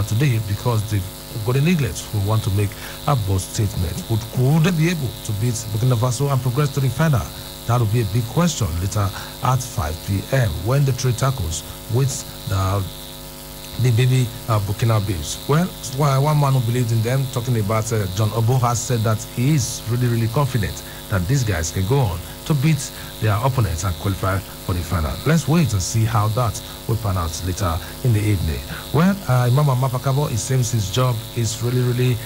today, because the Golden Eaglets will want to make a bold statement. Would they be able to beat Burkina Faso and progress to the final? That will be a big question later at 5 p.m. when the three tackles with the baby Burkina Babes. Well, one man who believed in them, talking about John Obo, has said that he is really confident that these guys can go on to beat their opponents and qualify for the final. Let's wait and see how that will pan out later in the evening. Well, Imam Mapakabo, it seems his job is really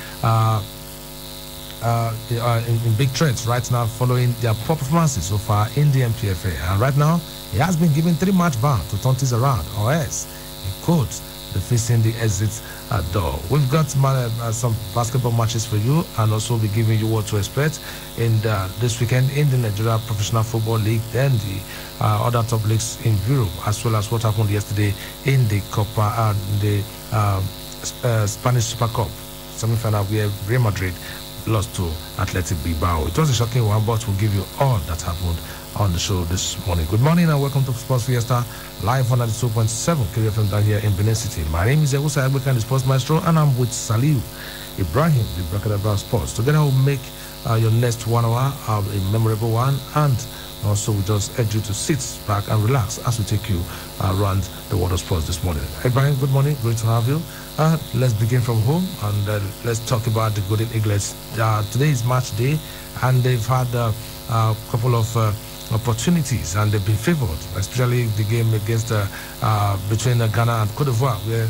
in big threats right now following their poor performances so far in the MPFA. And right now, he has been given 3-match ban to turn things around, or else he could be facing the exit door. We've got some basketball matches for you, and also be giving you what to expect in this weekend in the Nigeria Professional Football League, then the other top leagues in Europe, as well as what happened yesterday in the Copa, the Spanish Super Cup semi-final, where Real Madrid lost to Athletic Bilbao. It was a shocking one, but we'll give you all that happened on the show this morning. Good morning and welcome to Sports Fiesta, live on 92.7 KFM down here in Benin City. My name is Ewusa Agbekan, the Sports Maestro, and I'm with Saliu Ibrahim, the Brakadabra Sports. Together we'll make your next 1 hour a memorable one, and also we just urge you to sit back and relax as we take you around the world of sports this morning. Ibrahim, good morning, great to have you. Let's begin from home, and let's talk about the Golden Eaglets. Today is match day, and they've had a couple of opportunities, and they've been favored, especially the game against between Ghana and Cote d'Ivoire, where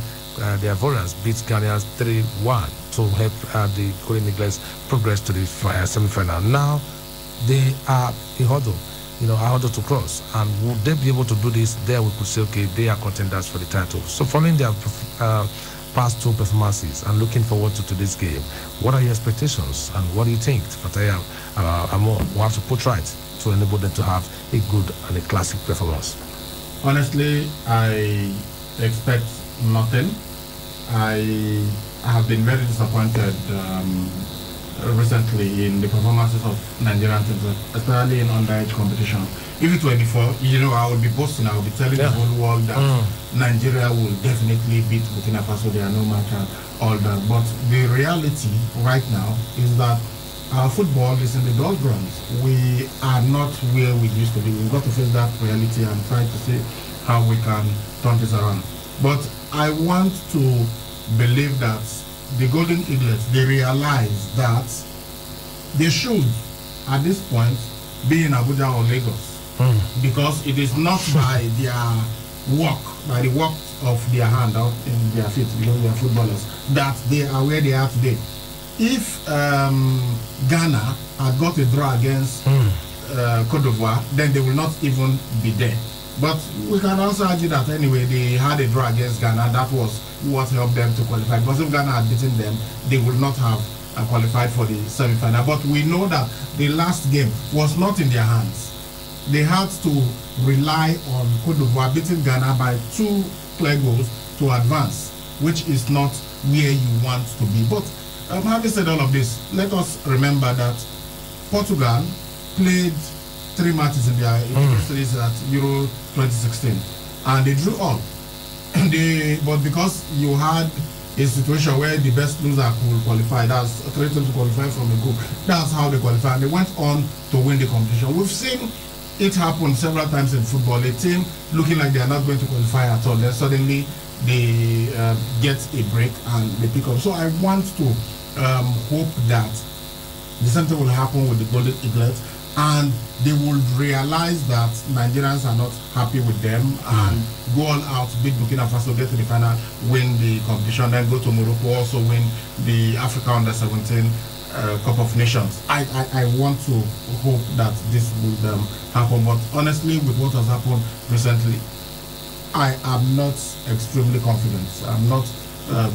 the Ivorians beat Ghanaians 3-1 to help the Golden Eaglets progress to the semi-final. Now they are a hurdle to cross, and would they be able to do this? There we could say, okay, they are contenders for the title. So following their past two performances and looking forward to today's game, what are your expectations, and what do you think Fataya Amor will have to put right to enable them to have a good and a classic performance? Honestly, I expect nothing. I have been very disappointed recently in the performances of Nigerian teams, especially in underage competition. If it were before, I would be boasting, I would be telling the whole world that Nigeria will definitely beat Burkina Faso, they are no match and all that. But the reality right now is that our football is in the doldrums. We are not where we used to be. We've got to face that reality and try to see how we can turn this around. But I want to believe that the Golden Eaglets, they realize that they should, at this point, be in Abuja or Lagos. Because it is not by their work, by the work of their hand out in their feet, because they are footballers, that they are where they are today. If Ghana had got a draw against Cote d'Ivoire, then they will not even be there. But we can also argue that anyway, they had a draw against Ghana. That was what helped them to qualify. Because if Ghana had beaten them, they would not have qualified for the semi-final. But we know that the last game was not in their hands. They had to rely on Cote d'Ivoire beating Ghana by 2 clear goals to advance, which is not where you want to be. But having said all of this, let us remember that Portugal played 3 matches in their series at Euro 2016, and they drew all. But because you had a situation where the best loser could qualify, that's 3 teams to qualify from a group, that's how they qualified. They went on to win the competition. We've seen it happen several times in football. A team looking like they are not going to qualify at all, then suddenly they get a break and they pick up. So I want to hope that the same thing will happen with the Golden Eaglets, and they will realize that Nigerians are not happy with them and go all out, beat Burkina Faso, get to the final, win the competition, then go to Morocco, also win the Africa Under-17 Cup of Nations. I want to hope that this will happen, but honestly, with what has happened recently, I am not extremely confident. I'm not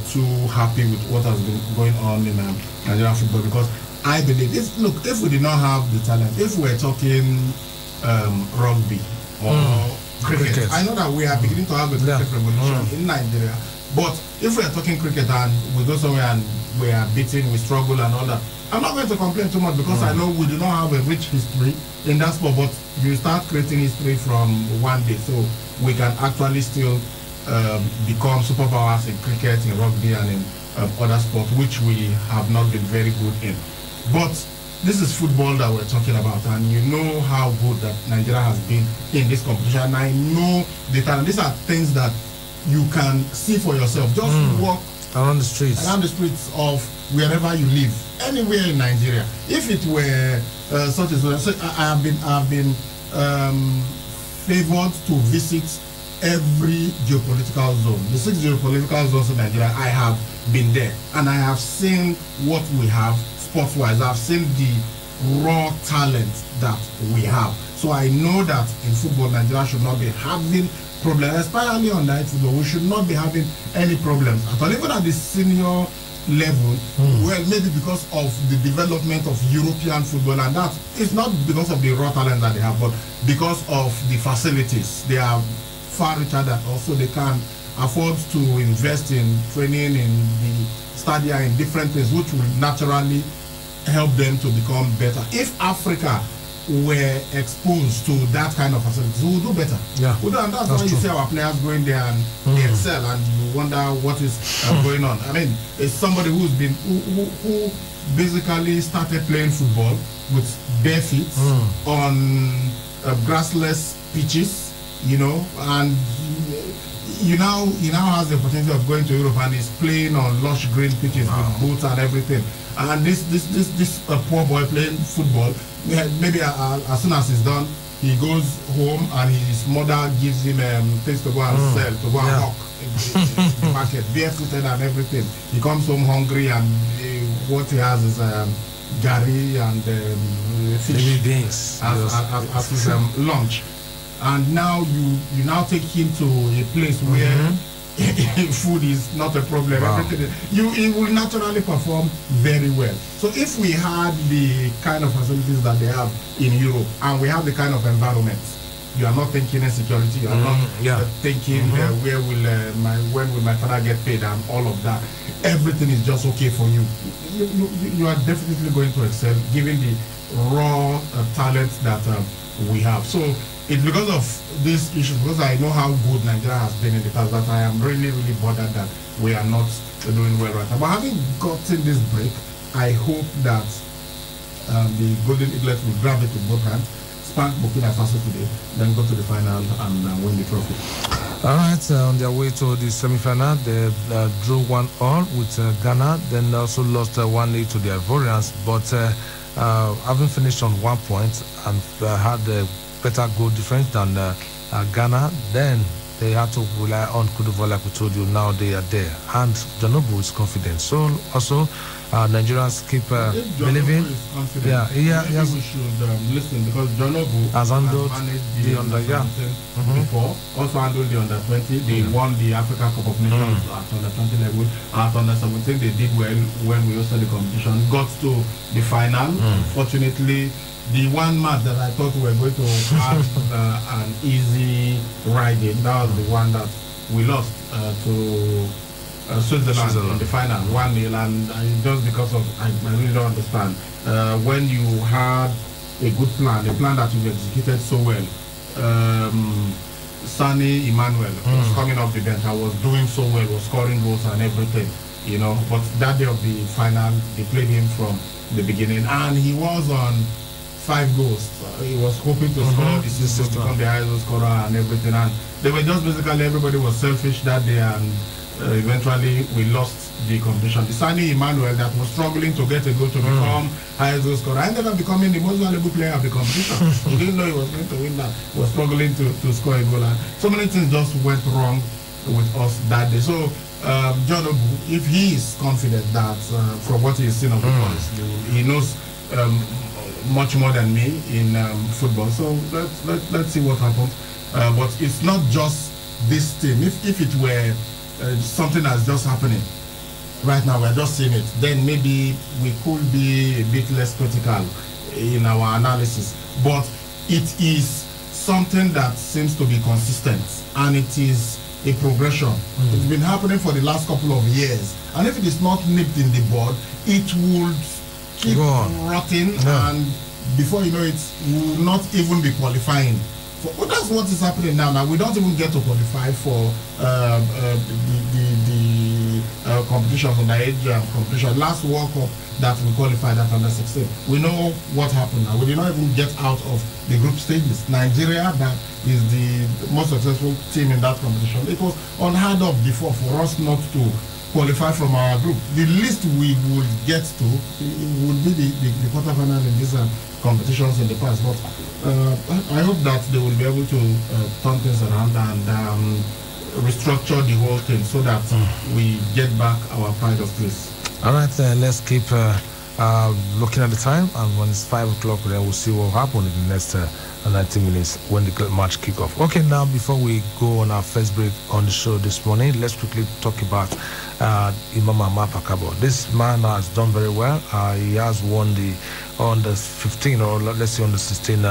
too happy with what has been going on in Nigerian football, because I believe, if we did not have the talent, if we're talking rugby or cricket, I know that we are beginning to have a cricket revolution in Nigeria, but if we're talking cricket and we go somewhere and we are beaten, we struggle and all that, I'm not going to complain too much, because I know we do not have a rich history in that sport, but you start creating history from one day, so we can actually still become superpowers in cricket, in rugby, and in other sports, which we have not been very good in. But this is football that we're talking about, and you know how good that Nigeria has been in this competition. And I know the talent. These are things that you can see for yourself. Just walk around the streets of wherever you live, anywhere in Nigeria. If it were such as so I have been favored to visit every geopolitical zone. The 6 geopolitical zones in Nigeria, I have been there, and I have seen what we have sports-wise. I've seen the raw talent that we have. So I know that in football, Nigeria should not be having problems, especially on night football. We should not be having any problems at all, even at the senior level. Well, maybe because of the development of European football, and that is not because of the raw talent that they have, but because of the facilities. They are far richer than also they can afford to invest in training in the stadia in different things, which will naturally help them to become better. If Africa were exposed to that kind of facilities, we will do better. Yeah, and that's why you see our players going there and they excel, and you wonder what is going on. I mean, it's somebody who's been who basically started playing football with bare feet on grassless pitches, you know, and you now has the opportunity of going to Europe and is playing on lush green pitches with boots and everything. And this poor boy playing football, maybe as soon as he's done, he goes home and his mother gives him things to go and sell, to go and hawk in the market, barefooted and everything. He comes home hungry, and what he has is gari and fish beans as his lunch. And now you now take him to a place where food is not a problem. Everything he will naturally perform very well. So if we had the kind of facilities that they have in Europe, and we have the kind of environment, you are not thinking insecurity, you are not thinking when will my father get paid and all of that. Everything is just okay for you. You are definitely going to excel given the raw talent that we have. So it's because of this issue, because I know how good Nigeria has been in the past, that I am really, really bothered that we are not doing well right now. But having gotten this break, I hope that the Golden Eaglet will grab it with both hands, spank Burkina Faso today, then go to the final and win the trophy. All right, on their way to the semi-final, they drew 1-1 with Ghana, then also lost 1-0 to the Ivorians, but having finished on 1 point and had a better goal difference than Ghana, then they had to rely on Côte d'Ivoire, like we told you. Now they are there, and John Noble is confident. So also Nigerians keep believing. Yes. We should listen, because John Noble has handled the under before, also handled the under 20. They won the Africa Cup of Nations at under 20 level. At under 17, they did well when we hosted the competition. Got to the final. Unfortunately, the one match that I thought we were going to have an easy ride in, that was the one that we lost to Switzerland in the final, 1-0, and just because of, I really don't understand. When you had a good plan, a plan that you executed so well, Sani Emmanuel was coming off the bench, I was doing so well, was scoring goals and everything, you know, but that day of the final, they played him from the beginning, and he was on 5 goals. He was hoping to score the system, become the highest scorer and everything, and they were just basically, everybody was selfish that day, and eventually we lost the competition. The Sani Emmanuel that was struggling to get a goal to become highest goal scorer, ended up becoming the most valuable player of the competition. He didn't know he was going to win that. He was struggling to score a goal, and so many things just went wrong with us that day. So John Obu, if he is confident that from what he's seen of the boys, he knows much more than me in football. So let's see what happens. But it's not just this team. If it were something that's just happening right now, we're just seeing it, then maybe we could be a bit less critical in our analysis. But it is something that seems to be consistent, and it is a progression. It's been happening for the last couple of years, and if it is not nipped in the bud, it would keep rotting, and before you know it, we will not even be qualifying That's what is happening now. Now we don't even get to qualify for the competitions on the age competition. Last World Cup that we qualified at under 16. We know what happened now. We did not even get out of the group stages. Nigeria, that is the most successful team in that competition. It was unheard of before for us not to qualify from our group. The least we would get to would be the quarterfinal in these competitions in the past. But I hope that they will be able to turn things around and restructure the whole thing so that we get back our pride of place. All right, let's keep looking at the time, and when it's 5 o'clock, then we'll see what will happen in the next 90 minutes when the match kick off. Okay, now before we go on our first break on the show this morning, let's quickly talk about Imam Ahmad Pakabo. This man has done very well. He has won the under 15 or let's say under 16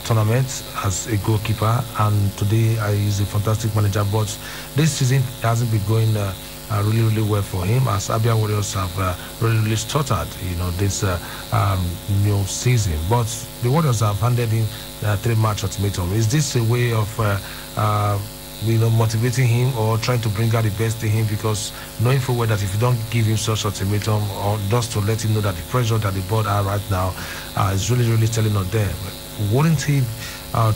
tournament as a goalkeeper, and today he's a fantastic manager. But this season hasn't been going really well for him, as Abia Warriors have really started, this new season. But the Warriors have handed him a 3-match ultimatum. Is this a way of motivating him or trying to bring out the best in him? Because knowing full well that if you don't give him such ultimatum, or just to let him know that the pressure that the board are right now is really telling on them, wouldn't he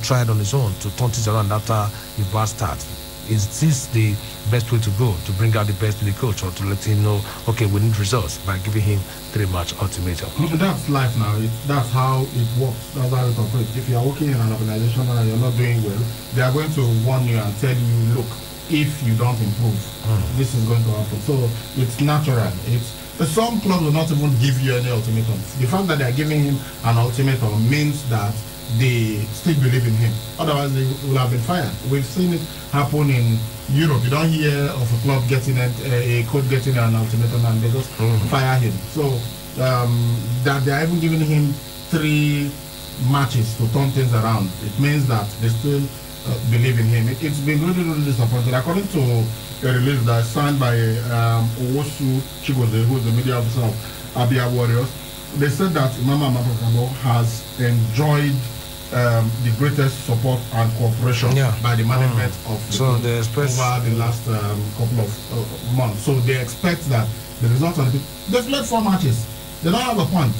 try it on his own to turn things around after the bad start? Is this the best way to go to bring out the best in the coach, or to let him know, okay, we need results by giving him 3-match ultimatum? That's life now. That's how it works. That's how it operates. If you are working in an organization and you're not doing well, they are going to warn you and tell you, look, if you don't improve, this is going to happen. So it's natural. Some clubs will not even give you any ultimatums. The fact that they are giving him an ultimatum means that they still believe in him. Otherwise, they will have been fired. We've seen it happen in Europe. You don't hear of a club getting a coach getting an ultimatum and they just fire him. So that they are even giving him 3 matches to turn things around, it means that they still believe in him. It's been really disappointing. According to a release that is signed by Owosu Chigoze, who is the media officer of Abia Warriors, they said that Imam Ahmad Pakabo has enjoyed the greatest support and cooperation by the management of the club over the last couple of months. So they expect that the result of they've played 4 matches. They don't have a point.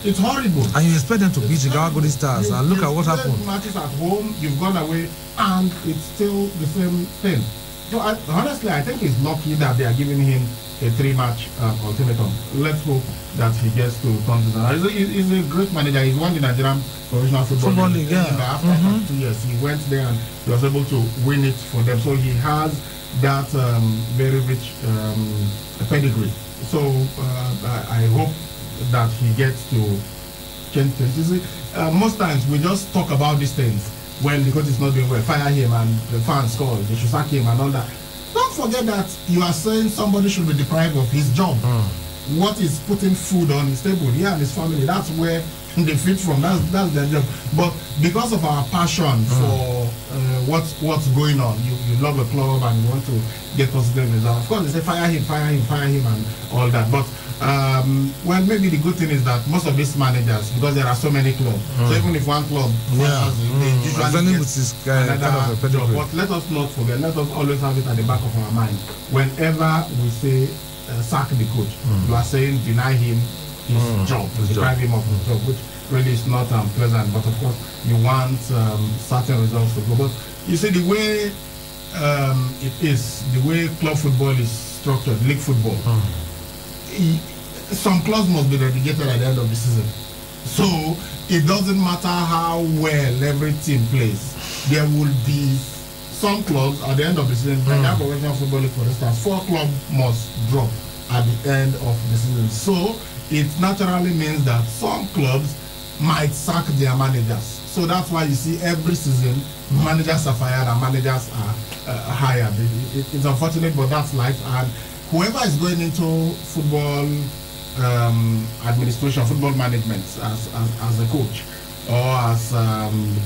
It's horrible. And you expect them to beat Jigawa Golden Stars, and look at what happened. Matches at home, you've gone away, and it's still the same thing. So honestly, I think it's lucky that they are giving him a 3-match ultimatum. Let's hope that he gets to turn this around. He's a great manager. He's won the Nigerian Professional Football League. After 2 years, he went there and he was able to win it for them. So he has that very rich pedigree. So I hope that he gets to change things. You see, most times we just talk about these things when the coach is not doing well. Fire him and the fans score. They should sack him and all that. Don't forget that you are saying somebody should be deprived of his job. What is putting food on his table? He and his family. That's where they feed from. That's their job. But because of our passion for what's going on, you love a club and you want to get positive results. Of course, they say fire him, and all that. But well, maybe the good thing is that most of these managers, because there are so many clubs, so even if one club they usually get another job. But let us not forget, let us always have it at the back of our mind. Whenever we say sack the coach, you are saying deny him his job, deprive him of his job, which really is not pleasant. But of course, you want certain results to go. But you see, the way it is, the way club football is structured, league football, some clubs must be relegated at the end of the season. So it doesn't matter how well every team plays. There will be some clubs at the end of the season, like that Professional Football League, for instance, 4 clubs must drop at the end of the season. So it naturally means that some clubs might sack their managers. So that's why you see every season managers are fired and managers are hired. It's unfortunate, but that's life. And whoever is going into football administration, football management as a coach or as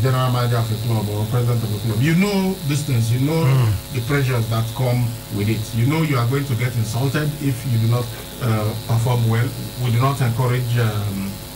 general manager of a club or president of a club, you know these things, you know the pressures that come with it. You know you are going to get insulted if you do not perform well. We do not encourage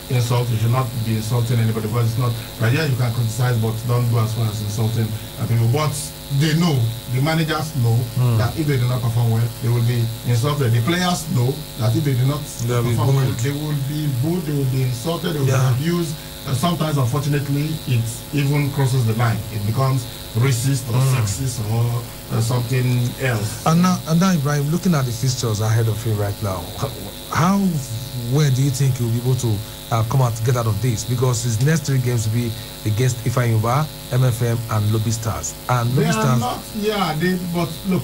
insult. You should not be insulting anybody, because it's not right. Yeah, you can criticize, but don't go as far as insulting people. But they know, the managers know that if they do not perform well, they will be insulted. The players know that if they do not perform well, they will be booed, they will be insulted, they will be abused. Sometimes, unfortunately, it even crosses the line. It becomes racist or sexist or something else. And now, Ibrahim, looking at the fixtures ahead of him right now, how well do you think he'll be able to come out to get out of this? Because his next 3 games will be against Ifeanyi, MFM, and Lobby Stars. And Lobby Stars, but look,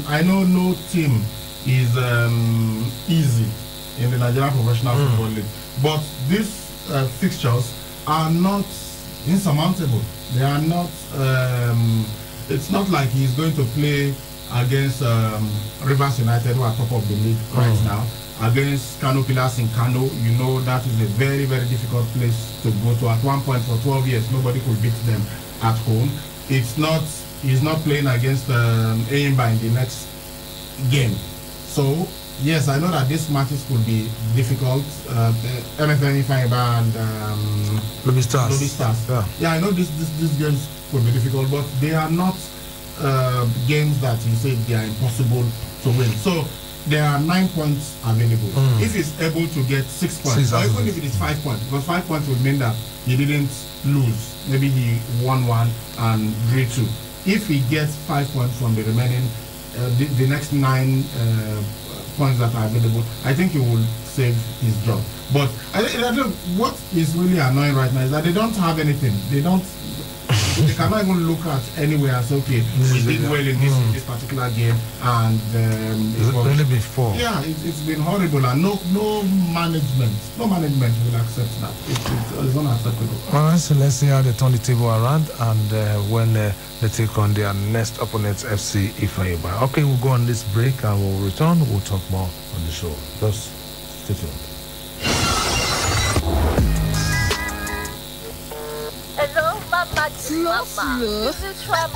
I know no team is easy in the Nigerian Professional Football League, but these fixtures are not insurmountable. They are not. It's not like he's going to play against Rivers United, who are top of the league right now, against Kano Pillars in Kano. You know that is a very, very difficult place to go to. At one point for 12 years, nobody could beat them at home. It's not. He's not playing against Eyimba in the next game. So yes, I know that these matches could be difficult. MFM, Ifeanyi, and Lobby Stars. Yeah, I know these games could be difficult, but they are not games that you say they are impossible to win. So there are 9 points available. If he's able to get 6 points, or even if it is 5 points, because 5 points would mean that he didn't lose. Maybe he won 1 and drew 2. If he gets 5 points from the remaining, the next 9 points that are available, I think he will save his job. But I think what is really annoying right now is that they don't have anything. They cannot even look at anywhere and say, okay, we did well in this particular game, and it's only been 4. Yeah, it's been horrible, and no management will accept that. It's unacceptable. All right, so let's see how they turn the table around, and when they take on their next opponents, FC Ifeanyi. Okay, we'll go on this break, and we'll return. We'll talk more on the show. Just stay tuned. Mama.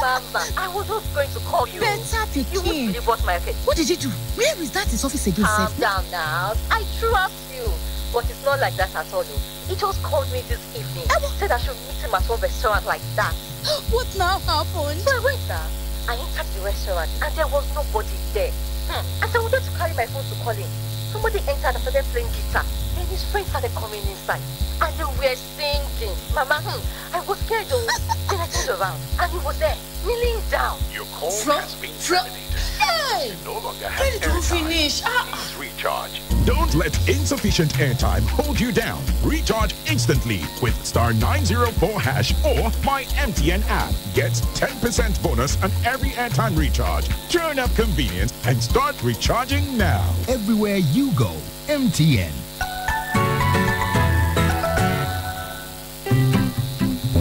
Mama. I was not going to call you. Better Pikin. You won't believe what my case. What did you do? Where is that his office again? Calm down now. I trust you. But it's not like that at all. He just called me this evening. Said I should meet him at one restaurant like that. What now happened? So I went there. I entered the restaurant and there was nobody there. And so I wanted to carry my phone to call him. Somebody entered and started playing guitar. Then his friends started coming inside. And they were singing. Mama, I was scared though. Then I turned around and he was there, kneeling down. Your call has been terminated. Hey! You no longer have Let it finish. Please recharge. Don't let insufficient airtime hold you down. Recharge instantly with *904# or My MTN app. Get 10% bonus on every airtime recharge. Turn up convenience and start recharging now. Everywhere you go, MTN.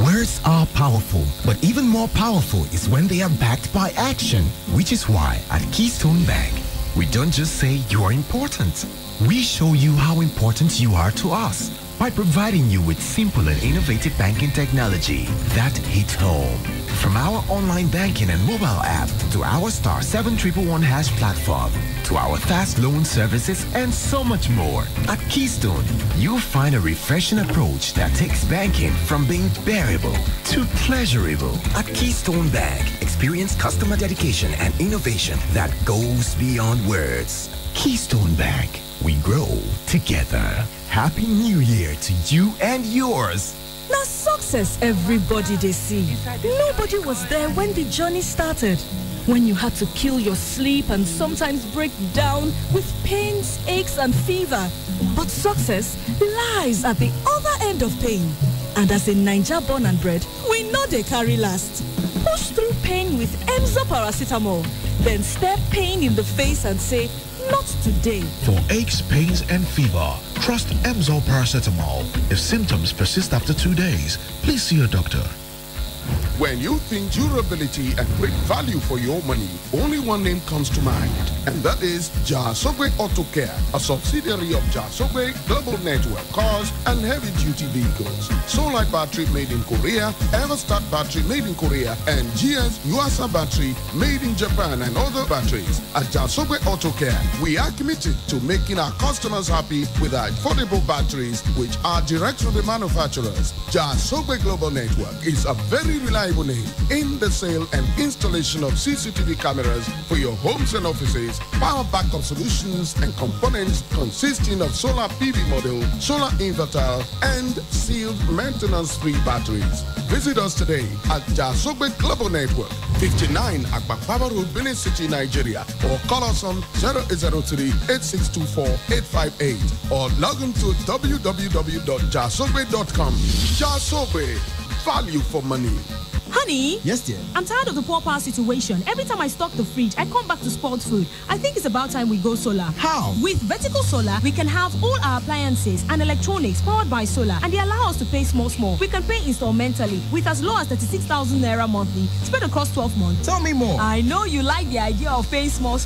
Words are powerful, but even more powerful is when they are backed by action, which is why at Keystone Bank, we don't just say you are important. We show you how important you are to us by providing you with simple and innovative banking technology that hits home. From our online banking and mobile app to our *7111# platform to our fast loan services and so much more. At Keystone, you'll find a refreshing approach that takes banking from being bearable to pleasurable. At Keystone Bank, experience customer dedication and innovation that goes beyond words. Keystone Bank, we grow together. Happy New Year to you and yours. Now success everybody they see. Nobody was there when the journey started. When you had to kill your sleep and sometimes break down with pains, aches and fever. But success lies at the other end of pain. And as a Naija born and bred, we know they carry last. Push through pain with Emzor paracetamol. Then stare pain in the face and say, not today. For aches, pains, and fever, trust Emzor paracetamol. If symptoms persist after 2 days, please see your doctor. When you think durability and great value for your money, only one name comes to mind, and that is Jasogwe Auto Care, a subsidiary of Jasogwe Global Network Cars and Heavy-Duty Vehicles. Solite Battery made in Korea, Everstart Battery made in Korea, and GS Yuasa Battery made in Japan and other batteries. At Jasogwe Auto Care, we are committed to making our customers happy with our affordable batteries, which are direct from the manufacturers. Jasogwe Global Network is a very reliable name in the sale and installation of CCTV cameras for your homes and offices, power backup solutions and components consisting of solar PV module, solar inverter, and sealed maintenance-free batteries. Visit us today at Jasogwe Global Network, 59 Akbakpaba Road, Benin City, Nigeria, or call us on 0803-8624-858 or log on to www.jasogwe.com. Jasogwe, value for money. Honey? Yes, dear? I'm tired of the poor power situation. Every time I stock the fridge, I come back to spoiled food. I think it's about time we go solar. How? With Vertical Solar, we can have all our appliances and electronics powered by solar, and they allow us to pay small. We can pay installmentally with as low as 36,000 naira monthly, spread across 12 months. Tell me more. I know you like the idea of paying small.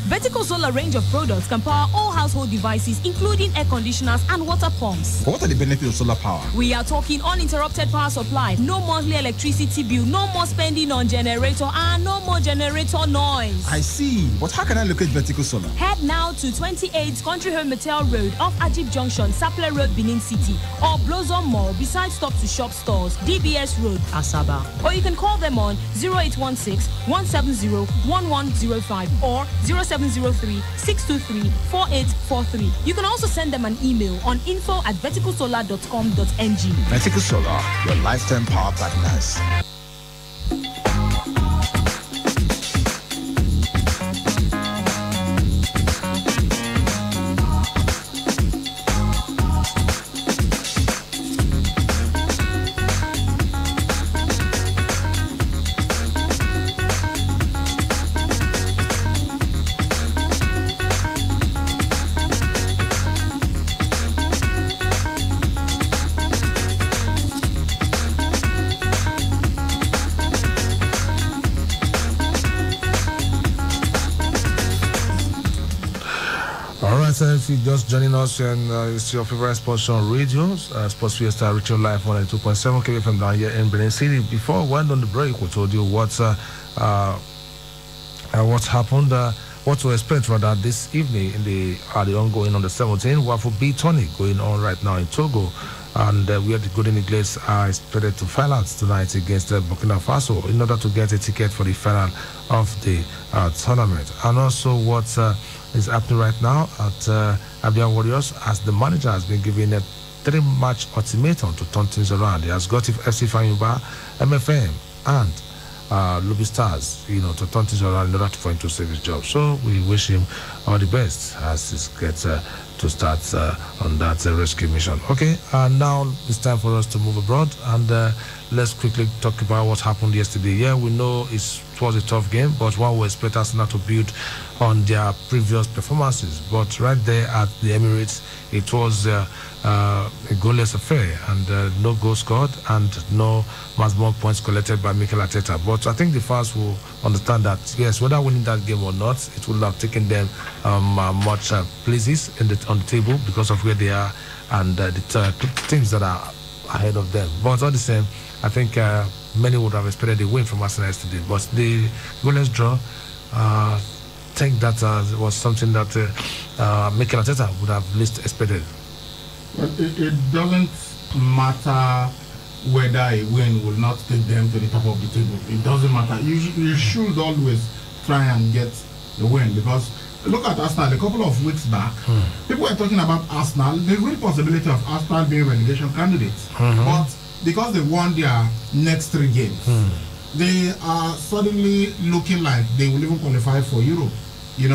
Vertical Solar range of products can power all household devices, including air conditioners and water pumps. What are the benefits of solar power? We are talking uninterrupted power supply, no monthly electricity bill, no more spending on generator, and no more generator noise. I see. But how can I locate Vertical Solar? Head now to 28 Country Home Metal Road off Ajib Junction, Sapele Road, Benin City, or Blossom Mall beside Stop to Shop stores, DBS Road, Asaba. Or you can call them on 0816-170-1105 or 0703-623-4843. You can also send them an email on info@verticalsolar.com.ng. Vertical Solar, your lifetime power partners. If you're just joining us and it's your favorite sports on radio, Sports Fiesta reaching live on 2.7 KFM down here in Benin City. Before we went on the break, we told you what happened, what to expect rather this evening in the ongoing on the 17th Waffle B tourney going on right now in Togo. And we have the Golden Eagles are expected to file out tonight against Burkina Faso in order to get a ticket for the final of the tournament. And also what is happening right now at Abia Warriors, as the manager has been given a 3-match ultimatum to turn things around. He has got FC Fayumba, MFM, and Lobby Stars, to turn things around in order for him to save his job. So we wish him all the best as he gets to start on that rescue mission. Okay, now it's time for us to move abroad, and let's quickly talk about what happened yesterday. Yeah, we know it was a tough game, but one would expect Arsenal to build on their previous performances. But right there at the Emirates, it was a goalless affair, and no goal scored and no maximum points collected by Mikel Arteta. But I think the fans will understand that, yes, whether winning that game or not, it would have taken them much places on the table because of where they are and the teams that are ahead of them. But all the same, I think many would have expected a win from Arsenal yesterday. But the goalless draw, I think that was something that Mikel Arteta would have least expected. Well, it doesn't matter whether a win will not take them to the top of the table. It doesn't matter. You should always try and get the win, because look at Arsenal a couple of weeks back. People were talking about Arsenal, the real possibility of Arsenal being relegation candidates. But because they won their next 3 games, they are suddenly looking like they will even qualify for Europe.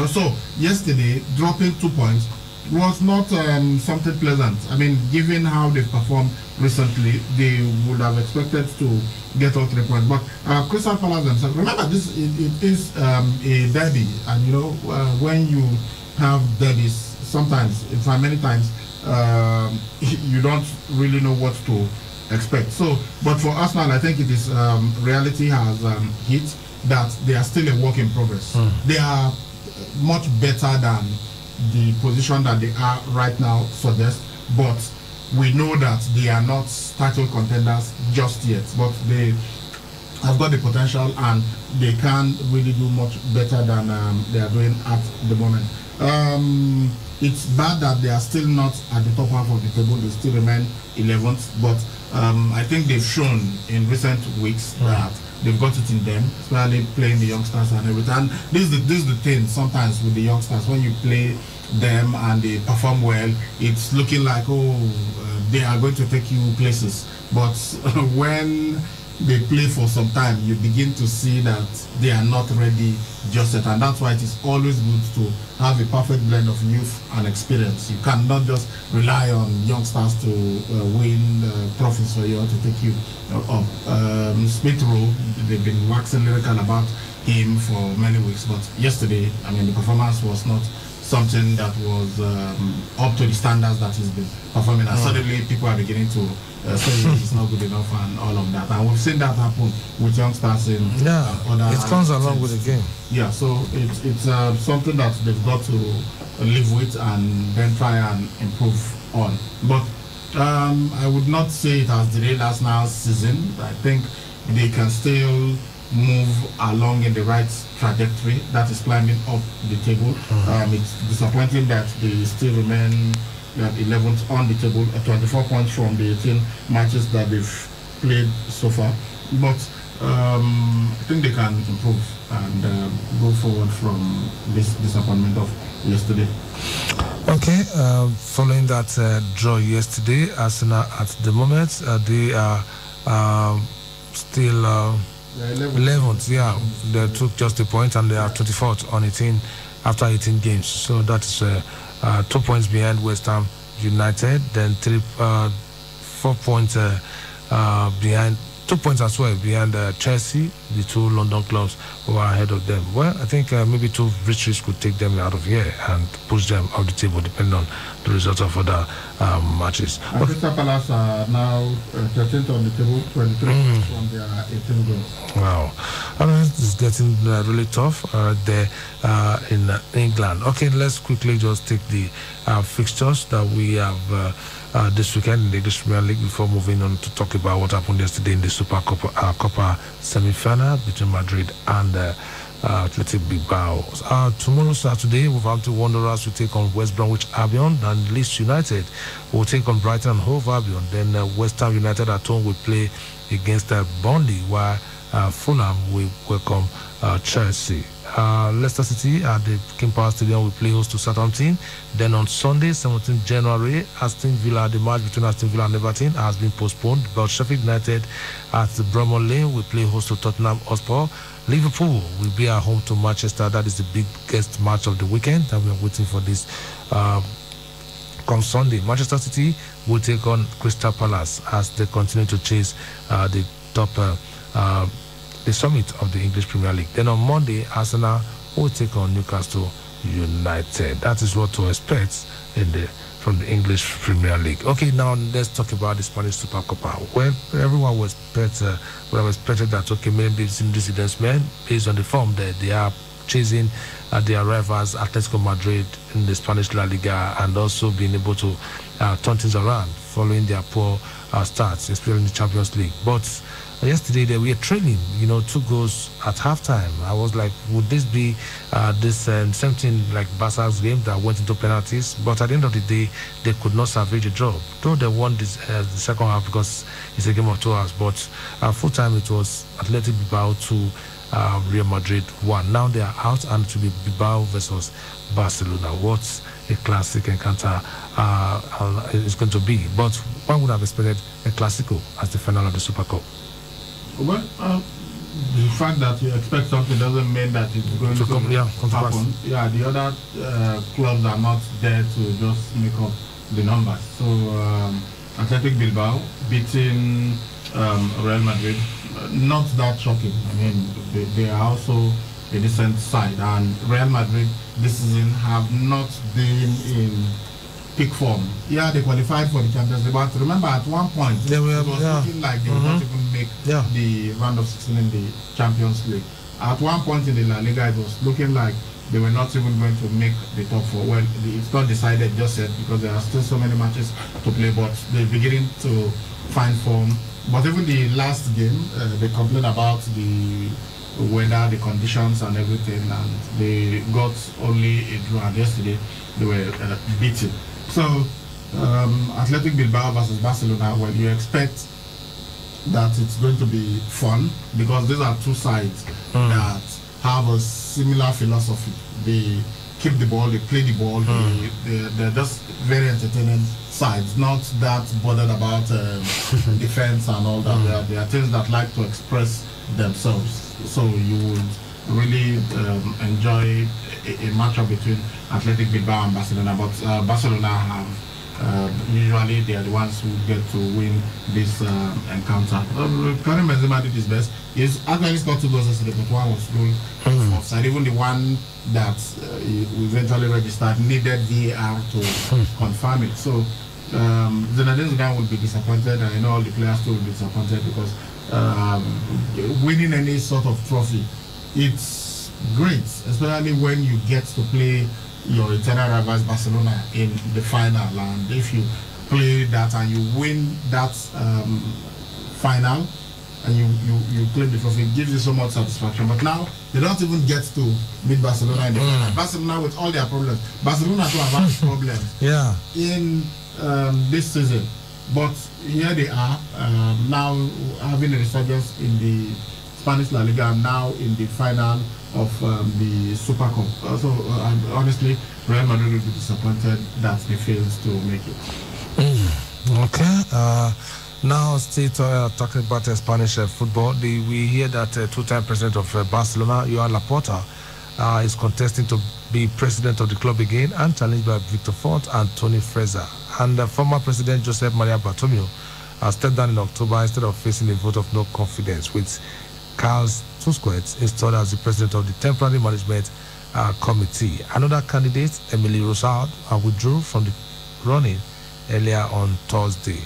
So yesterday, dropping 2 points was not something pleasant. I mean, given how they've performed recently, they would have expected to get all 3 points. But Crystal Palace themselves, remember, it is a derby, and when you have derbies, sometimes, in fact many times, you don't really know what to expect. So, but for Arsenal, I think it is reality has hit that they are still a work in progress. They are much better than the position that they are right now suggests, but we know that they are not title contenders just yet, but they have got the potential and they can really do much better than they are doing at the moment. It's bad that they are still not at the top half of the table. They still remain 11th, but I think they've shown in recent weeks that they've got it in them, especially playing the youngsters and everything. And this is the thing sometimes with the youngsters, when you play them and they perform well, it's looking like, they are going to take you places. But when they play for some time, you begin to see that they are not ready just yet. And that's why it is always good to have a perfect blend of youth and experience. You cannot just rely on youngsters to win trophies for you or to take you up. Smith Rowe, they've been waxing lyrical about him for many weeks, but yesterday, I mean, the performance was not something that was up to the standards that he's been performing, and suddenly people are beginning to say he's not good enough and all of that. And we've seen that happen with youngsters in other. It comes along with the game. Yeah, so it's something that they've got to live with and then try and improve on. But I would not say it has delayed Arsenal's season. I think they can still move along in the right trajectory, that is climbing up the table. It's disappointing that they still remain 11th on the table, 24 points from the 18 matches that they've played so far. But I think they can improve and go forward from this disappointment of yesterday. Okay, following that draw yesterday, Arsenal at the moment they are still 11th. Yeah, they took just a point and they are 24th on 18 after 18 games. So that is 2 points behind West Ham United, then 4 points behind, 2 points as well behind Chelsea, the two London clubs who are ahead of them. Well, I think maybe 2 victories could take them out of here and push them off the table, depending on the result of other matches. Crystal Palace are now 13th on the table, 23 from their 18 goals. Wow, it's getting really tough there in England. Okay, let's quickly just take the fixtures that we have this weekend in the English Premier League before moving on to talk about what happened yesterday in the Super Copa semi-final between Madrid and Athletic Bilbao. Tomorrow, Saturday, Wolverhampton Wanderers will take on West Bromwich Albion, and Leeds United will take on Brighton and Hove Albion. Then West Ham United at home will play against Burnley, while Fulham will welcome Chelsea. Leicester City at the King Power Stadium will play host to Southampton. Then on Sunday, 17th January, Aston Villa, the match between Aston Villa and Everton has been postponed. But Sheffield United at the Bramall Lane will play host to Tottenham Hotspur. Liverpool will be at home to Manchester. That is the biggest match of the weekend, and we are waiting for this. Come Sunday, Manchester City will take on Crystal Palace as they continue to chase the top, the summit of the English Premier League. Then on Monday, Arsenal will take on Newcastle United. That is what to expect from the English Premier League. Okay, now let's talk about the Spanish Super Copa. Well, everyone was expected that, okay, maybe this incidents, man, based on the form that they are chasing their rivals Atletico Madrid in the Spanish La Liga, and also being able to turn things around following their poor starts, especially in the Champions League. But yesterday they were trailing, 2 goals at halftime. I was like, would this be this same thing like Barca's game that went into penalties? But at the end of the day, they could not salvage a draw. Though they won the second half because it's a game of 2 hours. But full time it was Athletic Bilbao 2, Real Madrid 1. Now they are out, and it will be Bilbao versus Barcelona. What a classic encounter it's going to be. But one would have expected a Clásico as the final of the Super Cup. Well, the fact that you expect something doesn't mean that it's going to happen. Yeah, the other clubs are not there to just make up the numbers. So Athletic Bilbao beating Real Madrid, not that shocking. I mean, they are also a decent side, and Real Madrid this season have not been in peak form. Yeah, they qualified for the Champions League, but remember at one point it was looking like they would not even make the round of 16 in the Champions League. At one point in the La Liga, it was looking like they were not even going to make the top 4. Well, it's not decided just yet because there are still so many matches to play, but they're beginning to find form. But even the last game, they complained about the weather, the conditions and everything, and they got only a draw, and yesterday they were beaten. So, Athletic Bilbao versus Barcelona, well, you expect that it's going to be fun because these are two sides that have a similar philosophy. They keep the ball, they play the ball, they're just very entertaining sides, not that bothered about defense and all that. They are teams that like to express themselves. So you would really enjoy a matchup between Athletic Bilbao and Barcelona, but Barcelona have usually they are the ones who get to win this encounter. Karim Benzema did his best. He's actually scored 2 goals yesterday, but one was ruled offside. Even the one that we eventually registered needed VAR to confirm it. So Zinedine Zidane will be disappointed, and I know all the players too will be disappointed because winning any sort of trophy, it's great, especially when you get to play your eternal rivals Barcelona in the final, and if you play that and you win that final and you claim the trophy, it gives you so much satisfaction. But now they don't even get to meet Barcelona in the final. Barcelona with all their problems, Barcelona too have had problems in this season, but here they are now having a resurgence in the Spanish La Liga, and now in the final of the Super Cup. So honestly, Real Madrid will be disappointed that they failed to make it. Okay. Now, still talking about Spanish football, we hear that two-time president of Barcelona, Joan Laporta, is contesting to be president of the club again and challenged by Victor Font and Tony Fraser. And former president Josep Maria Bartomeu stepped down in October instead of facing a vote of no confidence, with Carles Tusquets installed as the president of the temporary management committee. Another candidate, Emily Rosard, withdrew from the running earlier on Thursday.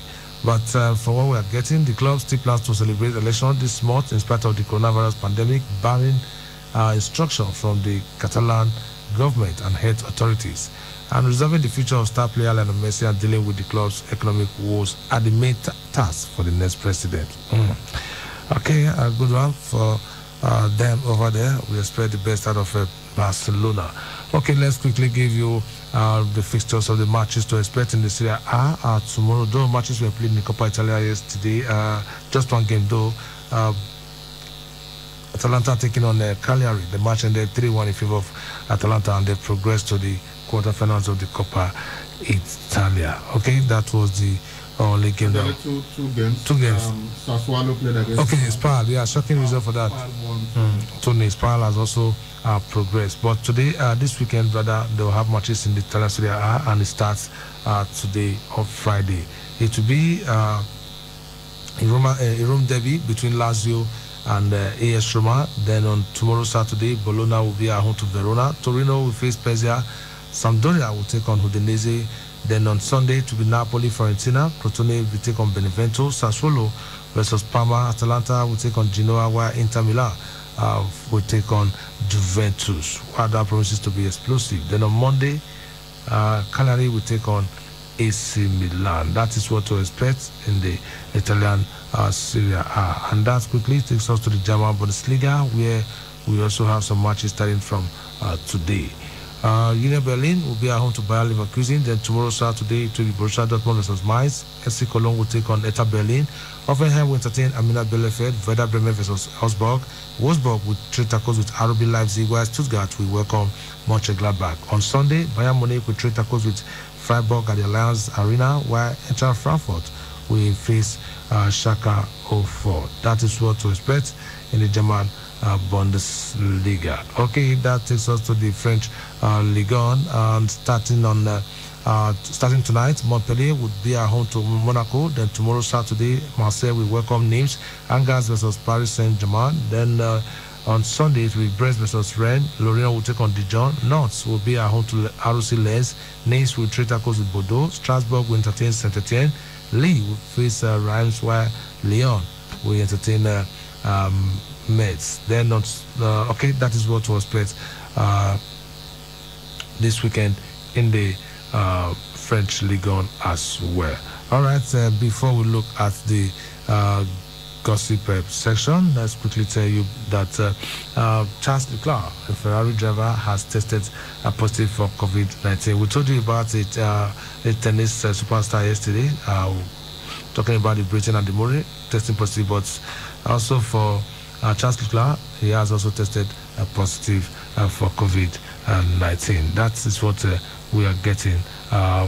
But from what we are getting, the club still plans to celebrate the election this month in spite of the coronavirus pandemic, barring instruction from the Catalan government and health authorities. And resolving the future of star player Lionel Messi and dealing with the club's economic woes are the main task for the next president. Okay, a good one for them over there. We expect the best out of Barcelona. Okay, let's quickly give you the fixtures of the matches to expect in the Serie A tomorrow. Though matches were played in the Coppa Italia yesterday, just one game though. Atalanta taking on Cagliari. The match ended 3-1 in favor of Atalanta, and they progressed to the quarterfinals of the Coppa Italia. Okay, that was the only game. There were two games. Sassuolo played against. Okay, Spal. Yeah, shocking result for that. Tony Spal has also progressed. But today, this weekend, brother, they will have matches in the Italian Serie A, and it starts today on Friday. It will be a Rome derby between Lazio and AS Roma. Then on tomorrow, Saturday, Bologna will be at home to Verona. Torino will face Spezia. Sampdoria will take on Udinese. Then on Sunday, to be Napoli, Fiorentina. Crotone will take on Benevento. Sassuolo versus Parma. Atalanta will take on Genoa, while Inter Milan will take on Juventus. While that promises to be explosive. Then on Monday, Cagliari will take on AC Milan. That is what to expect in the Italian Serie A. And that quickly takes us to the German Bundesliga, where we also have some matches starting from today. Union Berlin will be at home to Bayer Leverkusen. Then tomorrow, Saturday, it will be Borussia Dortmund versus Mainz. FC Cologne will take on Hertha Berlin. Hoffenheim will entertain Arminia Bielefeld. Werder Bremen versus Augsburg. Wolfsburg will trade tackles with RB Leipzig, while Stuttgart will welcome Mönchengladbach. On Sunday, Bayern Munich will trade tackles with Freiburg at the Allianz Arena, while Eintracht Frankfurt will face Schalke 04. That is what to expect in the German Bundesliga. Okay, that takes us to the French Ligue 1, and starting tonight, Montpellier would be at home to Monaco. Then tomorrow, Saturday, Marseille will welcome Nimes. Angers versus Paris Saint-Germain. Then On Sunday, it will be Brest versus Rennes. Lorient will take on Dijon. Nantes will be at home to ROC Lens. Nice will trade tackles with Bordeaux. Strasbourg will entertain Saint-Etienne. Lille will face Reims, while Lyon will entertain Metz. They're not okay. That is what was played this weekend in the French Ligue 1 as well. All right. Before we look at the gossip section, let's quickly tell you that Charles Leclerc, a Ferrari driver, has tested positive for COVID-19. We told you about it, a tennis superstar yesterday, talking about the Britain and the Murray testing positive, but also for Charles Leclerc, he has also tested positive for COVID-19. That is what we are getting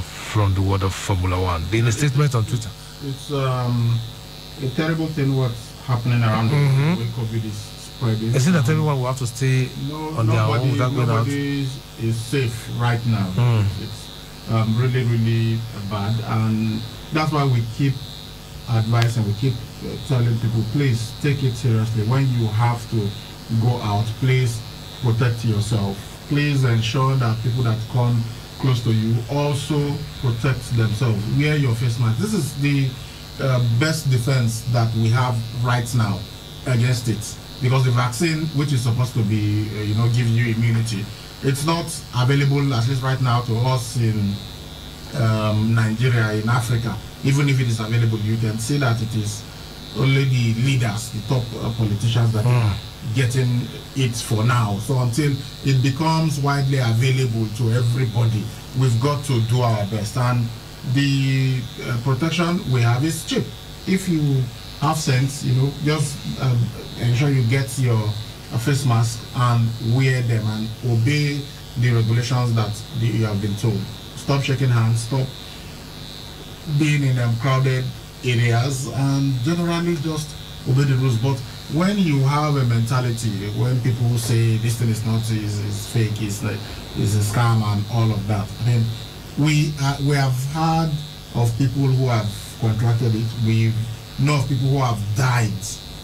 from the world of Formula One. In a statement on Twitter, it's a terrible thing what's happening around the world when COVID is spreading. Is it that everyone will have to stay on their own without going out? Nobody is safe right now. It's really, really bad, and that's why we keep advising, we keep telling people, please take it seriously. When you have to go out, please protect yourself. Please ensure that people that come close to you also protect themselves. Wear your face mask. This is the best defense that we have right now against it, because the vaccine, which is supposed to be give you immunity, it's not available, at least right now, to us in Nigeria, in Africa. Even if it is available, you can see that it is only the leaders, the top politicians that are getting it for now. So until it becomes widely available to everybody, we've got to do our best. And the protection we have is cheap. If you have sense, just ensure you get your face mask and wear them and obey the regulations that you have been told. Stop shaking hands, stop being in crowded areas, and generally just obey the rules. But when you have a mentality, when people say this thing is not, is fake, is a scam and all of that, I mean, we have heard of people who have contracted it. We know of people who have died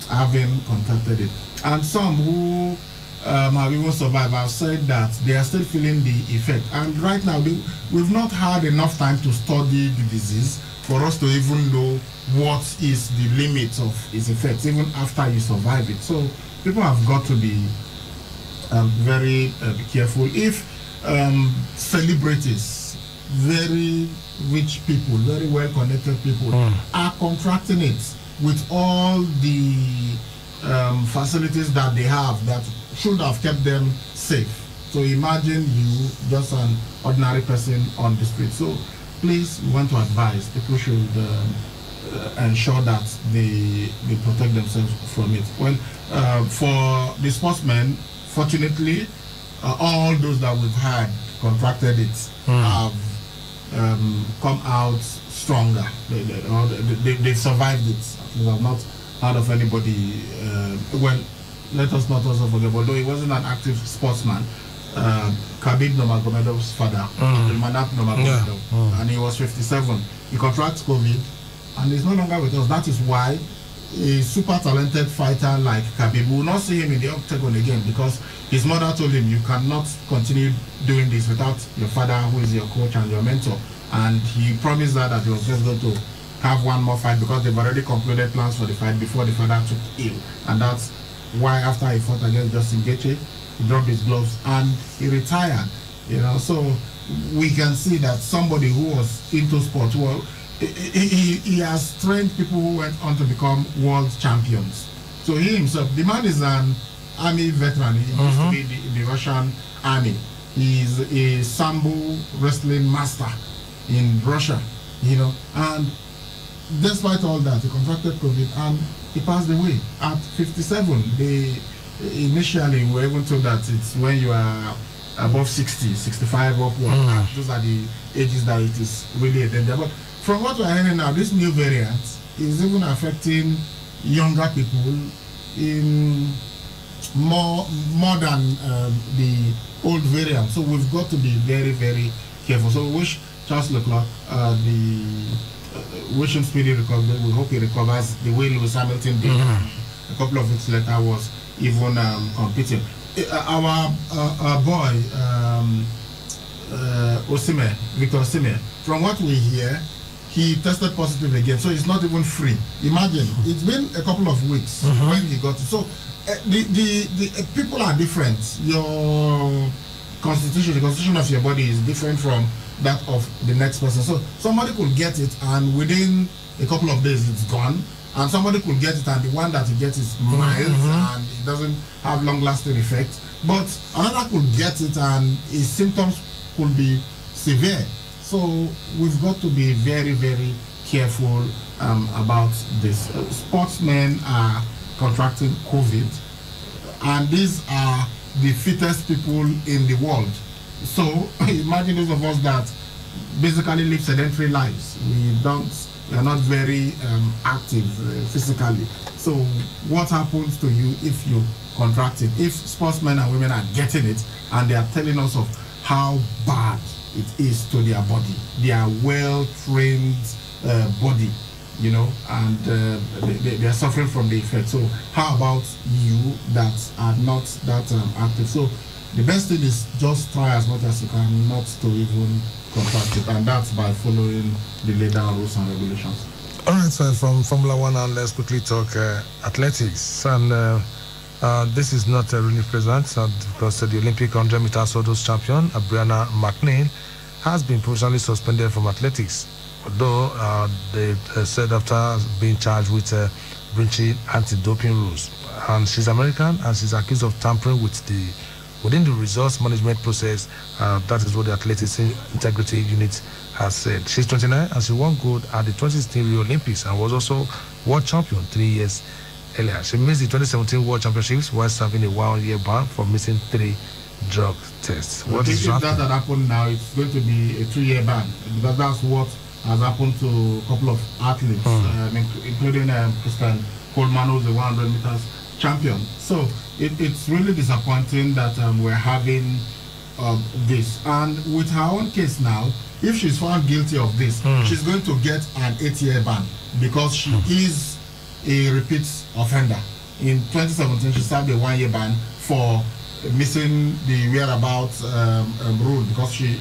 having contracted it, and some who have even survived have said that they are still feeling the effect. And right now, we've not had enough time to study the disease for us to even know what is the limit of its effects, even after you survive it. So people have got to be very careful. If celebrities, very rich people, very well-connected people are contracting it with all the facilities that they have that should have kept them safe. So imagine you, just an ordinary person on the street. So please, we want to advise people should ensure that they protect themselves from it. Well, for the sportsmen, fortunately, all those that we've had contracted it have come out stronger. They survived it. We have not heard of anybody. Well, let us not also forget, although he wasn't an active sportsman, Khabib Nurmagomedov's father, Manap Nurmagomedov, and he was 57. He contracts COVID, and he's no longer with us. That is why a super talented fighter like Khabib will not see him in the octagon again, because his mother told him, you cannot continue doing this without your father, who is your coach and your mentor. And he promised that he was just going to have one more fight, because they've already concluded plans for the fight before the father took ill. And that's why after he fought against Justin Gaethje, he dropped his gloves and he retired. So we can see that somebody who was into sport, well, he has trained people who went on to become world champions. So he himself, the man is an army veteran. He used to be in the Russian army. He's a Sambo wrestling master in Russia, and despite all that, he contracted COVID and he passed away at 57. They initially were even told that it's when you are above 60, 65 upward. Those are the ages that it is really a danger. But from what we're hearing now, this new variant is even affecting younger people in more than the old variant. So we've got to be very, very careful. So we wish Charles Leclerc wish him speedy recovery. We hope he recovers the way Lewis Hamilton did. A couple of weeks later was even competing. Our boy Victor Osimhen, from what we hear, he tested positive again, so it's not even free. Imagine, it's been a couple of weeks when he got it. So the people are different. Your constitution, the constitution of your body is different from that of the next person. So somebody could get it and within a couple of days it's gone, and somebody could get it and the one that he gets is mild and it doesn't have long-lasting effect. But another could get it and his symptoms could be severe. So we've got to be very, very careful about this. Sportsmen are contracting COVID, and these are the fittest people in the world. So imagine those of us that basically live sedentary lives. We are not very active physically. So what happens to you if you contract it? If sportsmen and women are getting it and they are telling us of how bad it is to their body, their well-trained body, you know, and they are suffering from the effect. So how about you that are not that active? So the best thing is just try as much as you can not to even contract it, and that's by following the laid down rules and regulations. All right, so from Formula One, and let's quickly talk athletics. And this is not really present because the Olympic 100 meters hurdles champion, Brianna McNeil, has been provisionally suspended from athletics, although they said after being charged with breaching anti-doping rules. And she's American, and she's accused of tampering within the resource management process. That is what the Athletics Integrity Unit has said. She's 29 and she won gold at the 2016 Rio Olympics and was also world champion 3 years earlier. She missed the 2017 World Championships while serving a 1-year ban for missing 3 drug tests. What is that had happened now? It's going to be a 2-year ban, because that's what has happened to a couple of athletes, including Christian Coleman, who's the 100 meters champion. So it's really disappointing that we're having this. And with her own case now, if she's found guilty of this, she's going to get an 8-year ban, because she is a repeat offender. In 2017, she served a 1-year ban for missing the whereabouts rule, because she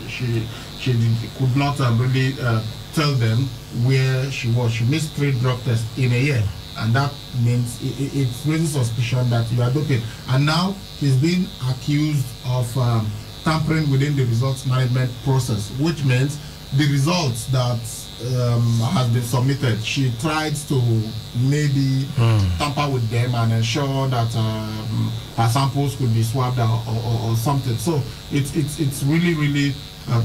could not really tell them where she was. She missed 3 drug tests in a year, and that means it raises suspicion that you are doping. And now she's been accused of tampering within the results management process, which means the results that has been submitted, she tried to maybe tamper with them and ensure that her samples could be swabbed or something. So it's really, really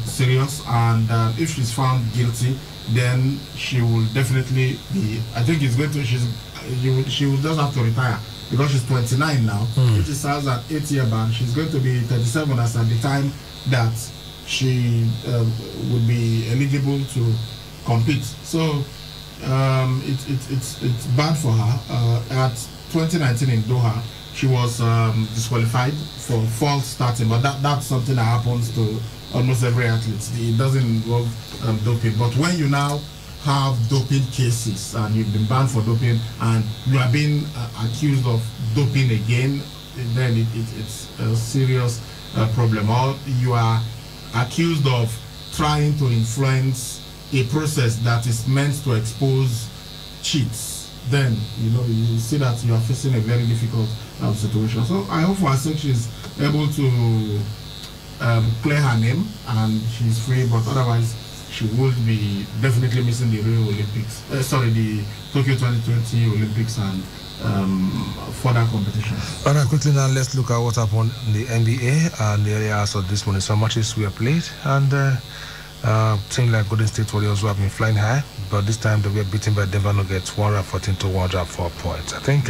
serious, and if she's found guilty, then she will definitely be, I think it's going to, she will just have to retire, because she's 29 now. If she serves an 8-year ban, she's going to be 37 as at the time that she would be eligible to compete. So it's bad for her. At 2019 in Doha, she was disqualified for false starting, but that's something that happens to almost every athlete. It doesn't involve doping. But when you now have doping cases and you've been banned for doping and you are being accused of doping again, then it's a serious problem. Or you are accused of trying to influence a process that is meant to expose cheats, then you see that you are facing a very difficult situation. So I hope for her sake she's able to clear her name and she's free, but otherwise she would be definitely missing the Rio Olympics, the Tokyo 2020 Olympics and further competitions. All right, quickly now let's look at what happened in the NBA and the areas of this morning. Some matches we have played, and teams like Golden State Warriors who have been flying high, but this time they were beaten by Denver Nuggets 114 to 104 points. I think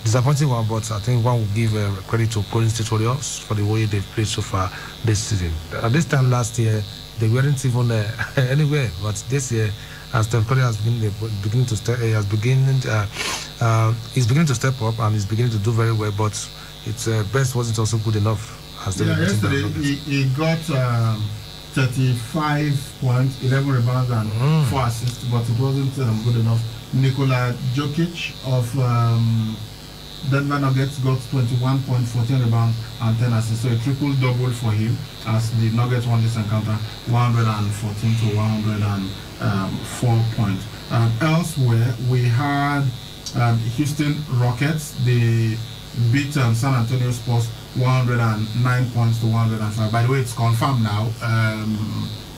disappointing one, but I think one will give credit to Golden State Warriors for the way they've played so far this season. This time last year they weren't even anywhere, but this year, as Steph Curry has been beginning to step, he's beginning to step up and he's beginning to do very well, but its best wasn't also good enough. As yesterday he got 35 points, 11 rebounds and 4 assists, but it wasn't good enough. Nikola Jokic of Denver Nuggets got 21 points, 14 rebounds, and 10 assists. So a triple-double for him as the Nuggets won this encounter, 114 to 104 points. Elsewhere, we had Houston Rockets. They beat San Antonio Spurs 109 points to 105. By the way, it's confirmed now.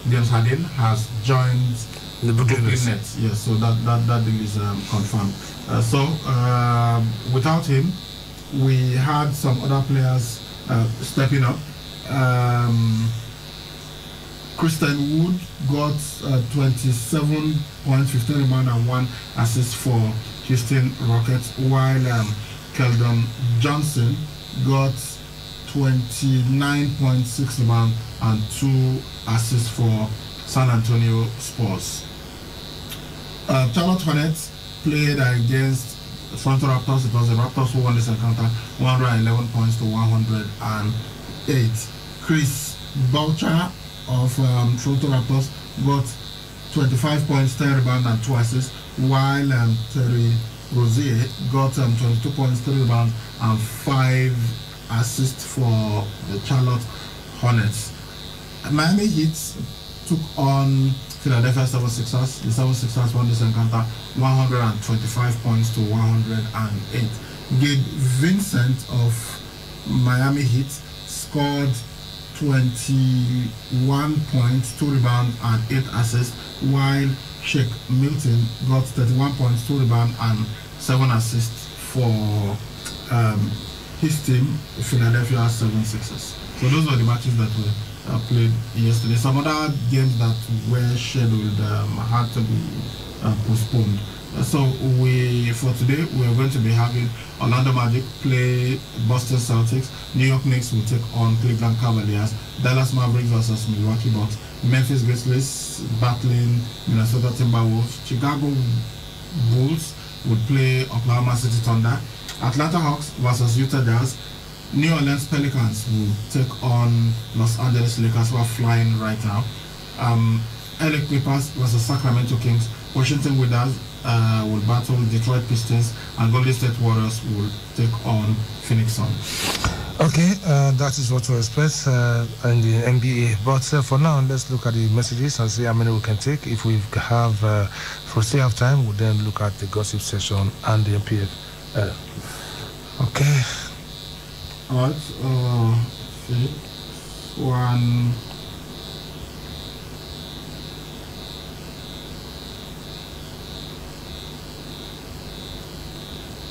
James Harden has joined the Brooklyn Nets. Yes, so that deal is confirmed. Without him, we had some other players stepping up. Christian Wood got 27 points, 15 rebounds, and 1 assist for Houston Rockets, while Keldon Johnson got 29.6 rebounds and 2 assists for San Antonio Spurs. Charlotte Hornets played against Toronto Raptors. It was the Raptors who won this encounter, 111 points to 108. Chris Boucher of Toronto Raptors got 25 points, 10 rebounds, and 2 assists, while Terry Rozier got 22 points, 3 rebounds, and 5 assists for the Charlotte Hornets. Miami Heat took on Philadelphia 76ers. The 76ers won this encounter, 125 points to 108. Gabe Vincent of Miami Heat scored 21 points, 2 rebounds, and 8 assists, while Shake Milton got 31 points, 2 rebounds, and 7 assists for his team, Philadelphia 76ers. So those were the matches that were played yesterday. Some other games that were scheduled had to be postponed. So for today, we're going to be having Orlando Magic play Boston Celtics. New York Knicks will take on Cleveland Cavaliers. Dallas Mavericks versus Milwaukee Bucks. Memphis Grizzlies battling Minnesota Timberwolves. Chicago Bulls would play Oklahoma City Thunder. Atlanta Hawks versus Utah Jazz. New Orleans Pelicans will take on Los Angeles Lakers, who are flying right now. LA Clippers versus Sacramento Kings. Washington Wizards will battle Detroit Pistons, and Golden State Warriors will take on Phoenix Suns. Okay, that is what to expect in the NBA. But for now, let's look at the messages and see how many we can take. If we have, if we still have time, we'll then look at the gossip session and the MPF. Okay. All right. One.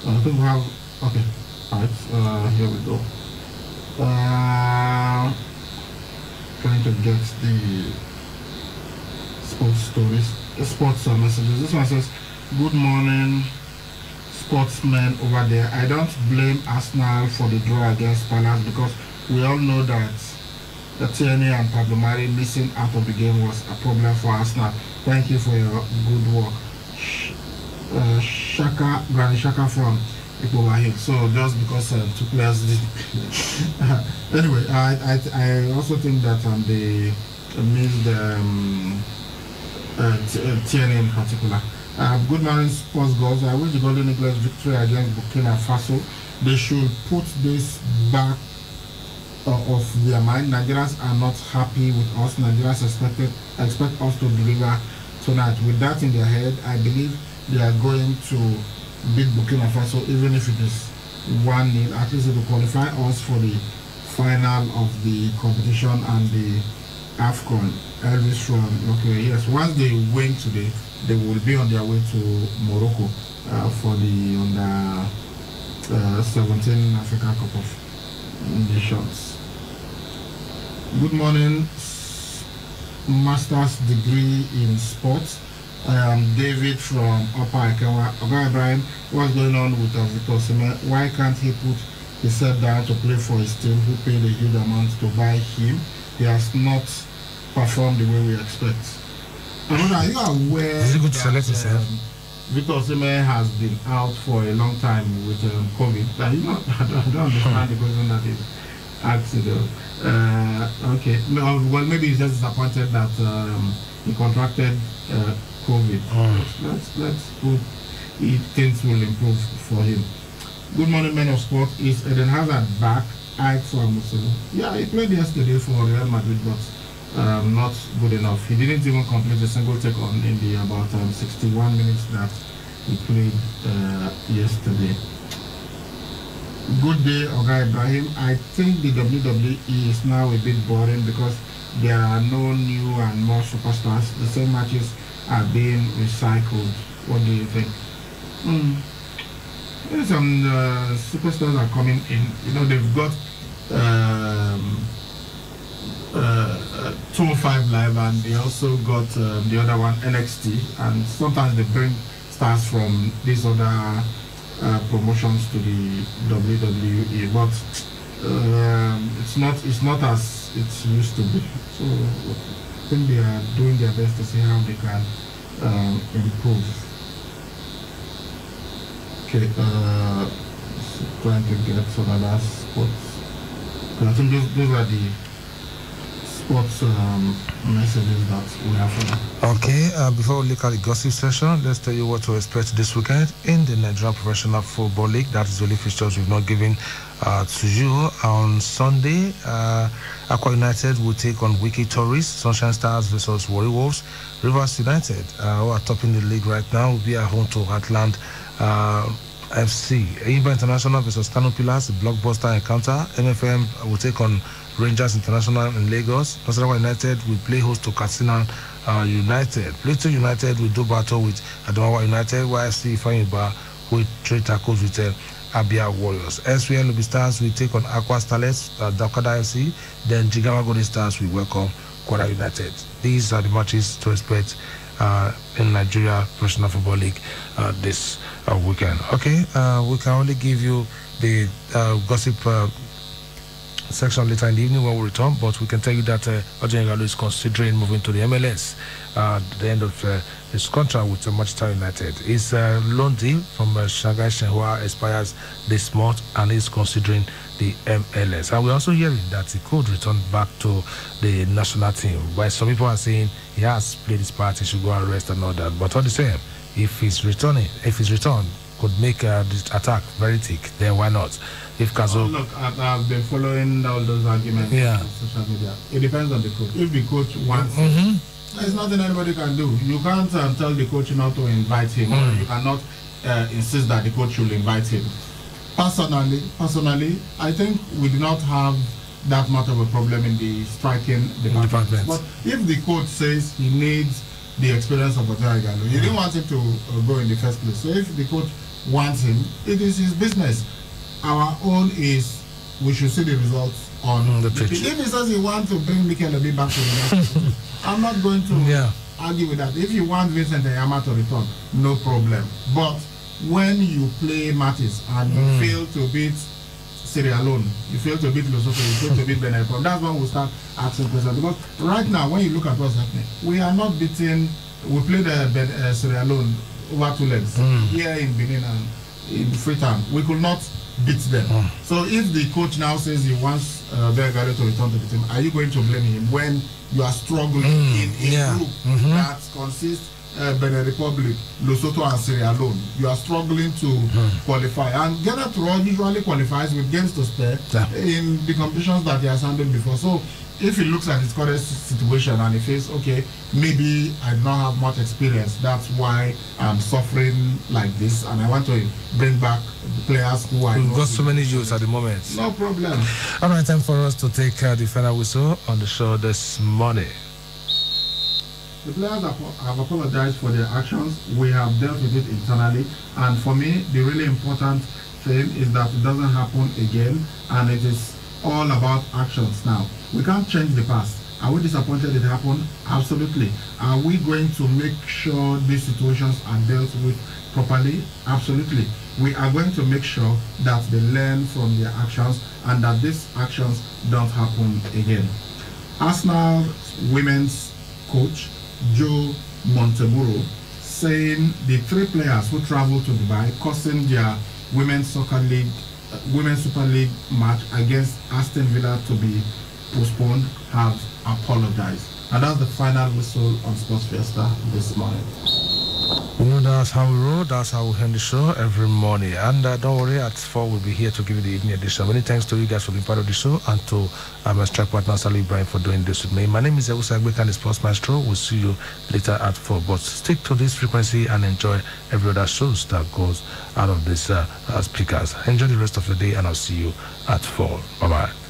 I think we have. Okay. All right. Here we go. Trying to get the sports stories, sports messages. This one says, "Good morning, sportsmen over there. I don't blame Arsenal for the draw against Palace because we all know that the Tierney and Pablo Mari missing out of the game was a problem for Arsenal. Thank you for your good work." Granny Shaka from Ipowahi. So just because 2 players did. Anyway, I also think that they missed Tierney in particular. Good morning, sports goals. I wish the Golden Eagles victory against Burkina Faso. They should put this back of their mind. Nigerians are not happy with us. Nigerians expect us to deliver tonight. With that in their head, I believe they are going to beat Burkina Faso, even if it is 1-0. At least it will qualify us for the final of the competition and the AFCON. Elvis from yes. Once they win today, they will be on their way to Morocco for the under 17 African Cup of Nations. Good morning, master's degree in sports. I am David from Upper Ikewa. Okay, Brian, what's going on with Victor Osimhen? Why can't he put his head down to play for his team who paid a huge amount to buy him? He has not performed the way we expect. Are you aware that Victor Osimhen has been out for a long time with COVID? I don't understand the question that is asked. Okay, well, maybe he's just disappointed that he contracted COVID. Let's hope things will improve for him. Good morning, men of sport. Is Eden Hazard back? Ike Musolo. Yeah, he played yesterday for Real Madrid, but not good enough. He didn't even complete a single take on in the about 61 minutes that he played yesterday. Good day, Oga Ibrahim. I think the WWE is now a bit boring because there are no new and more superstars. The same matches are being recycled. What do you think? Some superstars are coming in. You know, they've got 205 Live, and they also got the other one, NXT, and sometimes they bring stars from these other promotions to the WWE, but it's not as it used to be. So I think they are doing their best to see how they can improve. Okay, trying to get some other sports. I think those are the sports messages that we have for them. Okay, before we look at the gossip session, let's tell you what to expect this weekend in the Nigerian Professional Football League. That is the only fixtures we've not given to you. On Sunday, Aqua United will take on Wiki Tourists, Sunshine Stars versus Warri Wolves. Rivers United, who are topping the league right now, will be at home to Heartland FC. Imba International versus Kano Pillars, a blockbuster encounter. MFM will take on Rangers International in Lagos. Nasarawa United will play host to Katsina United. Plateau United will do battle with Adamawa United, YFC Ifeanyiba will trade tackles with Abia Warriors. SWL Lobby Stars will take on Aqua Starlets, Dakota FC. Then Jigawa Golden Stars will welcome Kwara United. These are the matches to expect in Nigeria Professional Football League this weekend. Okay, we can only give you the gossip section later in the evening when we return, but we can tell you that Ojo Ighalo is considering moving to the MLS at the end of his contract with Manchester United. His loan deal from Shanghai Shenhua expires this month, and he's considering the MLS. And we're also hearing that he could return back to the national team. But some people are saying he has played his part, he should go and rest and all that. But all the same, if his return could make this attack very thick, then why not? If Kazo... look, I've been following all those arguments on social media. It depends on the coach. If the coach wants there's nothing anybody can do. You can't tell the coach not to invite him. Or you cannot insist that the coach should invite him. Personally, I think we do not have that much of a problem in the striking department. But if the coach says he needs the experience of Ojo Ighalo, he didn't want him to go in the first place. So if the coach wants him, it is his business. Our own is we should see the results on the pitch. If he says he wants to bring Mikel Obi back to the national, I'm not going to argue with that. If you want Vincent Ayama to return, no problem. But when you play matches and you fail to beat Sierra Leone, you fail to beat Lesotho, you fail to beat Benin Republic, that's when we start asking questions. Because right now, when you look at what's happening, we are not beating. We played Sierra Leone over 2 legs here in Benin and in Freetown. We could not beat them. So if the coach now says he wants Ighalo to return to the team, are you going to blame him when you are struggling in a group that consists Benin Republic, Lesotho and Sierra Leone? You are struggling to qualify, and Ghana usually qualifies with games to spare in the competitions that he has handled before. So if he looks at his current situation and he feels, okay, maybe I do not have much experience, that's why I'm suffering like this, and I want to bring back players who are... We've got so many youths at the moment. No problem. All right, time for us to take the final whistle on the show this morning. The players have apologized for their actions. We have dealt with it internally, and for me, the really important thing is that it doesn't happen again, and it is all about actions now. We can't change the past. Are we disappointed it happened? Absolutely. Are we going to make sure these situations are dealt with properly? Absolutely. We are going to make sure that they learn from their actions and that these actions don't happen again. Arsenal women's coach Joe Monteburo saying the 3 players who traveled to Dubai causing their Women's Super League match against Aston Villa to be postponed have apologized. And that's the final whistle on Sports Fiesta this morning. You know, that's how we roll, that's how we end the show every morning. And don't worry, at 4 we'll be here to give you the evening edition. Many thanks to you guys for being part of the show and to my strike partner, Sally Ibrahim, for doing this with me. My name is Ewusa Agbeka and the Sports Maestro. We'll see you later at 4. But stick to this frequency and enjoy every other shows that goes out of these speakers. Enjoy the rest of your day and I'll see you at 4. Bye-bye.